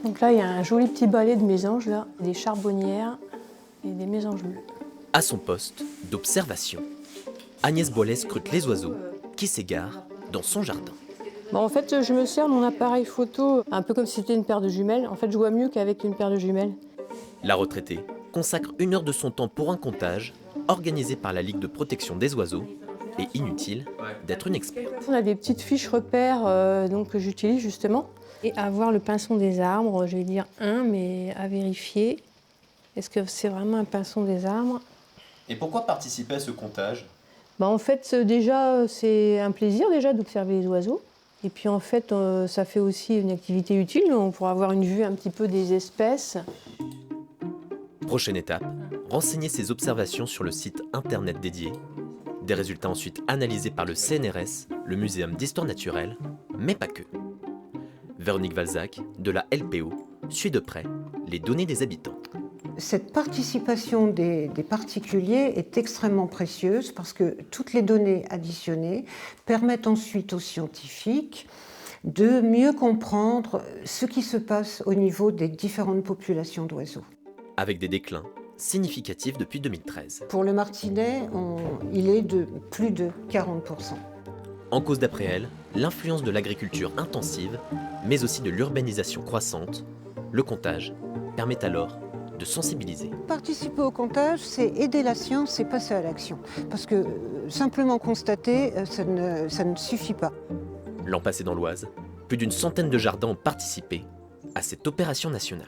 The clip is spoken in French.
Donc là, il y a un joli petit balai de mésanges, là, des charbonnières et des mésanges bleus. À son poste d'observation, Agnès Boillet scrute les oiseaux qui s'égarent dans son jardin. Bon, en fait, je me sers de mon appareil photo un peu comme si c'était une paire de jumelles. En fait, je vois mieux qu'avec une paire de jumelles. La retraitée consacre 1 heure de son temps pour un comptage organisé par la Ligue de protection des oiseaux et inutile d'être une experte. On a des petites fiches repères donc, que j'utilise justement. Et à voir le pinson des arbres, je vais dire 1, mais à vérifier. Est-ce que c'est vraiment un pinson des arbres? Et pourquoi participer à ce comptage? En fait, déjà, c'est un plaisir déjà d'observer les oiseaux. Et puis en fait, ça fait aussi une activité utile. On pourra avoir une vue un petit peu des espèces. Prochaine étape, renseigner ses observations sur le site internet dédié. Des résultats ensuite analysés par le CNRS, le Muséum d'histoire naturelle, mais pas que. Véronique Valzac, de la LPO, suit de près les données des habitants. Cette participation des particuliers est extrêmement précieuse parce que toutes les données additionnées permettent ensuite aux scientifiques de mieux comprendre ce qui se passe au niveau des différentes populations d'oiseaux. Avec des déclins significatifs depuis 2013. Pour le martinet, il est de plus de 40%. En cause d'après elle, l'influence de l'agriculture intensive, mais aussi de l'urbanisation croissante, le comptage permet alors de sensibiliser. Participer au comptage, c'est aider la science et passer à l'action. Parce que simplement constater, ça ne suffit pas. L'an passé dans l'Oise, plus d'100 de jardins ont participé à cette opération nationale.